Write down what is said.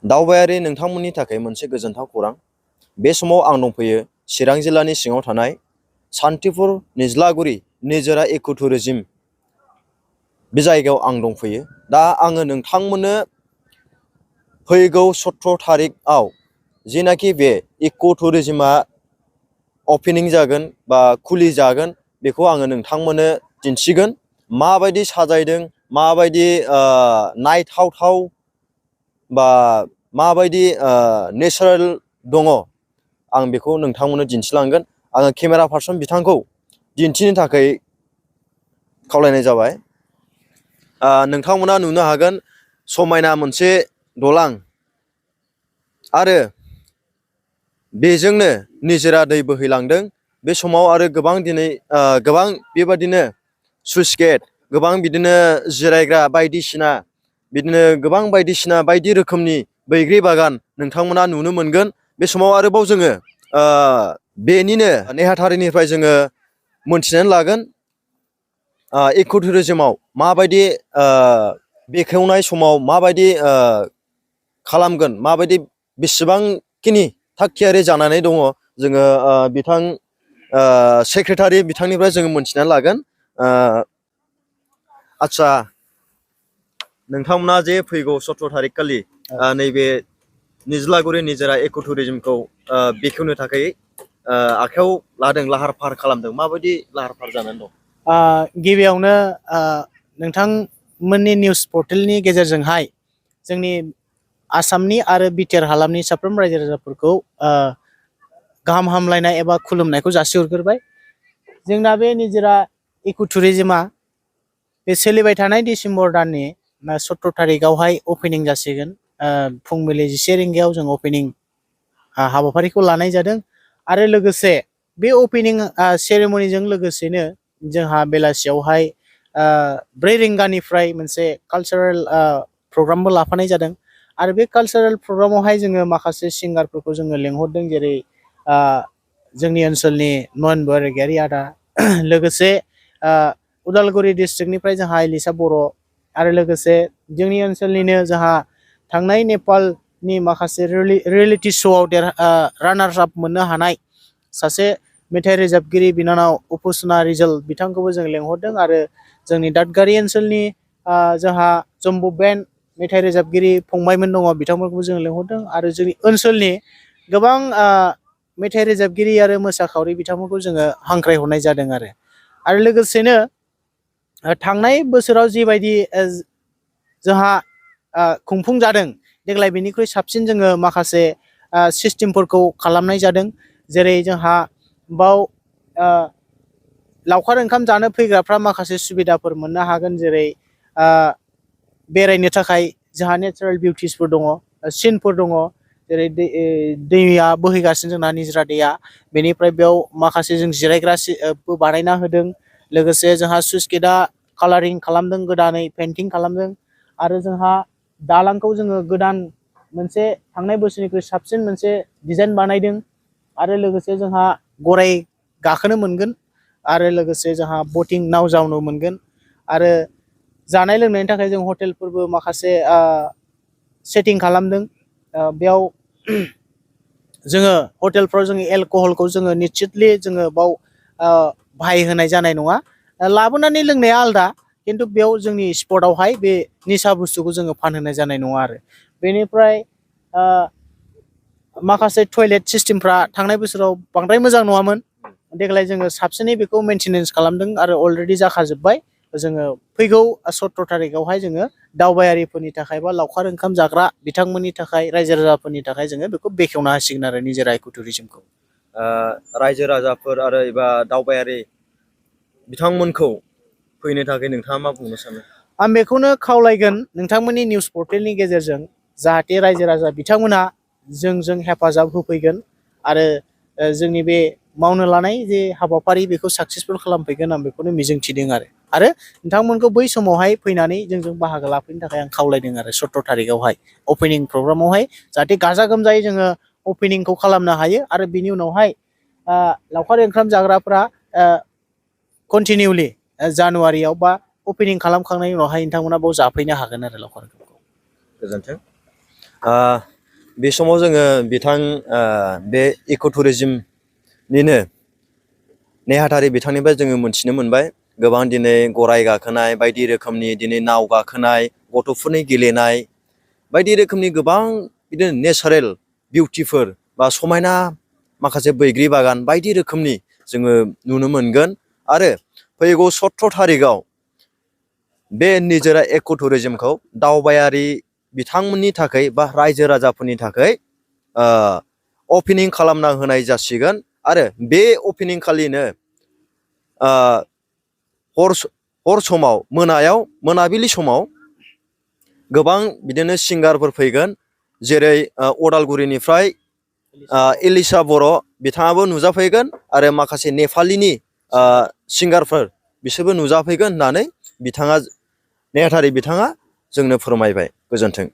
दावबायारि नोंथांमोननि थाखाय मोनसे गोजोनथाव खौरां। बे समाव आं दंफैयो चिरां जिल्लानि सिङाव थानाय सान्थिफुर निज्लागुरि निजोरा इक' टुरिजिम बे जायगायाव आं दंफैयो। दा आङो नोंथांमोननो फैगौ 17 थारिखआव जेनाखि बे इक' टुरिजिमा अपेनिं जागोन बा खुलि जागोन बेखौ आङो नोंथांमोननो दिन्थिगोन। माबायदि साजायदों, माबायदि नायथावथाव बा माबायदि नेचारेल दङ, आं बेखौ नोंथांमोननो दिन्थिलांगोन। आङो केमेरा पार्सन बिथांखौ दिन्थिनो थाखाय खावलायनाय जाबाय। नोंथांमोना नुनो हागोन समायना मोनसे दलां आरो बेजोंनो निजोरा दै बोहैलांदों। बे समाव आरो गोबां बेबादिनो स्लुइस गेट, गोबां बिदिनो जिरायग्रा बायदिसिना बिदिनो गोबां बायदिसिना बायदि रोखोमनि बैग्रि बागान नोंथांमोना नुनो मोनगोन। बे समाव आरोबाव जोङो बेनिनो नेहाथारिनिफ्राय जोङो मोनथिनानै लागोन इक' टुरिजिमाव माबायदि बेखेवनाय समाव माबायदि खालामगोन, माबायदि बेसेबांखिनि थागथियारि जानानै दङ, जोङो बिथां सेक्रेटारि बिथांनिफ्राय जोङो मोनथिनानै लागोन। आदसा नोंथांमोना जे फैगौ 17 थारिख खालि नैबे निज्लागुरि निजोरा इक' टुरिजिमखौ बेखेवनो थाखाय आखायाव लादों, लाहार फाहार खालामदों, माबायदि लाहार फाहार जानानै दं? गिबियावनो नोंथांमोननि निउस पर्टेलनि गेजेरजोंहाय जोंनि आसामनि आरो बिटिआर हालामनि साफ्रोम रायजो राजाफोरखौ गाहाम हामलायनाय एबा खुलुमनायखौ जासिहरग्रोबाय। जोंना बे निजोरा इक' टुरिजिमा बे सोलिबाय थानाय डिसेम्बर दाननि 17 थारिखआवहाय अपेनिं जासिगोन। फुंबिलि 11 रिंगायाव जों अपेनिं हाबाफारिखौ लानाय जादों। आरो लोगोसे बे अपेनिं सेरेमनिजों लोगोसेनो जोंहा बेलासियावहाय 4 रिंगानिफ्राय मोनसे कालचारेल प्रग्रामबो लाफानाय जादों। आरो बे कालचारेल प्रग्रामावहाय जोङो माखासे सिंगारफोरखौ जोङो लेंहरदों, जेरै जोंनि ओनसोलनि नयन बरागयारि आदा, लोगोसे उदालगुरि डिस्ट्रिक्टनिफ्राय जोंहा इलिसा बर', आरो लोगोसे जोंनि ओनसोलनिनो जोंहा थांनाय नेपालनि माखासे रियेलिटि श'आव रानार्स आप मोननो हानाय सासे मेथाइ रोजाबगिरि बिनानाव उपुसना रिजल बिथांखौबो जों लेंहरदों। आरो जोंनि दादगारि ओनसोलनि जोंहा जम्बु बेन्ड मेथाइ रोजाबगिरि फंबायमोन दङ, बिथांमोनखौबो जों लेंहरदों। आरो जोंनि ओनसोलनि गोबां मेथाइ रोजाबगिरि आरो मोसाखावरि बिथांमोनखौ जोङो हांख्रायहरनाय जादों। आरो लोगोसेनो थांनाय बोसोराव जिबायदि जोंहा खुंफुं जादों, देग्लाय बेनिख्रुइ साबसिन जोङो माखासे सिस्टेमफोरखौ खालामनाय जादों। जेरै जोंहा बाव लावखार ओंखाम जानो फैग्राफ्रा माखासे सुबिदाफोर मोननो हागोन। जेरै बेरायनो थाखाय जोंहा नेचारेल बिउटिसफोर दङ, सिनफोर दङ, जेरै दैया बोहैगासिनो जोंना निजोरा दैया। बेनिफ्राय बेयाव माखासे जों जिरायग्रा बानायना होदों। लोगोसे जोंहा स्लुइस गेटआ कालारिं खालामदों, गोदानै पेन्टिं खालामदों। आरो जोंहा दालांखौ जोङो गोदान मोनसे थांनाय बोसोरनिख्रुइ साबसिन मोनसे डिजाइन बानायदों। आरो लोगोसे जोंहा गराय गाखोनो मोनगोन, आरो लोगोसे जोंहा बटिं नाव जावनो मोनगोन। आरो जानाय लोंनायनि थाखाय जों हटेलफोरबो माखासे सेटिं खालामदों। बेयाव जोङो हटेलफ्राव जोङो एलकहलखौ जोङो निश्चितलि जोङो बाव बाहायहोनाय जानाय नङा। लाबोनानै लोंनाया आलदा, खिन्थु बेयाव जोंनि स्पटआवहाय बे निसा बुस्थुखौ जोङो फानहोनाय जानाय नङा। आरो बेनिफ्राय माखासे टयलेट सिस्टेमफ्रा थांनाय बोसोराव बांद्राय मोजां नङामोन। देग्लाय जोङो साबसिनै बेखौ मेनटेनेन्स खालामदों आरो अलरेडि जाखाजोब्बाय। जोङो फैगौ 17 थारिखआवहाय जोङो दावबायारिफोरनि थाखाय बा लावखार ओंखाम जाग्रा बिथांमोननि थाखाय, रायजो राजाफोरनि थाखाय जोङो बेखौ बेखेवना होसिगोन आरो निजोरा इक' टुरिजिमखौ। रायजो राजाफोर आरो एबा दावबायारि बिथांमोनखौ फैनो थाखाय नोंथाङा मा बुंनो सानो? आं बेखौनो खावलायगोन नोंथांमोननि निउस पर्टेलनि गेजेरजों, जाहाथे रायजो राजा बिथांमोना जोंजों हेफाजाब होफैगोन आरो जोंनि बे मावनो लानाय जे हाबाफारि बेखौ साक्सेसफुल खालामफैगोन, आं बेखौनो मिजिंथिदों। आरो नोंथांमोनखौ बै समावहाय फैनानै जोंजों बाहागो लाफैनो थाखाय आं खावलायदों। आरो 17 थारिखआवहाय अपेनिं प्रग्रामावहाय जाहाथे गाजा गोमजायै जोङो अपेनिंखौ खालामनो हायो। आरो बिनि उनावहाय लावखार ओंखाम जाग्राफ्रा कन्टिनिउलि जानुवारियाव बा अपेनिं खालामखांनायनि उनावहाय नोंथांमोना बाव जाफैनो हागोन आरो लावखार ओंखामखौ। गोजोन्थों। बे समाव जोङो बिथां बे इक' टुरिजिमनिनो नेहाथारि बिथांनिफ्राय जोङो मोनथिनो मोनबाय गोबां दिनै गराय गाखोनाय बायदि रोखोमनि दिनै नाव गाखोनाय गथ'फोरनि गेलेनाय बायदि रोखोमनि गोबां बिदिनो नेचारेल बिउटिफोर बा समायना माखासे बैग्रि बागान बायदि रोखोमनि जोङो नुनो मोनगोन आरो फैगौ 17 थारिखआव बे निजोरा इक' टुरिजिमखौ दावबायारि बिथांमोननि थाखाय बा रायजो राजाफोरनि थाखाय अपेनिं खालामना होनाय जासिगोन आरो बे अपेनिं खालिनो हर समाव मोनाबिलि समाव गोबां बिदिनो सिंगारफोर फैगोन जेरै अदालगुरिनिफ्राय एलिसा बर' बिथाङाबो नुजाफैगोन आरो माखासे नेपालिनि सिंगारफोर बिसोरबो नुजाफैगोन होननानै बिथाङा नेहाथारि बिथाङा जोंनो फोरमायबाय। गोजोन्थों।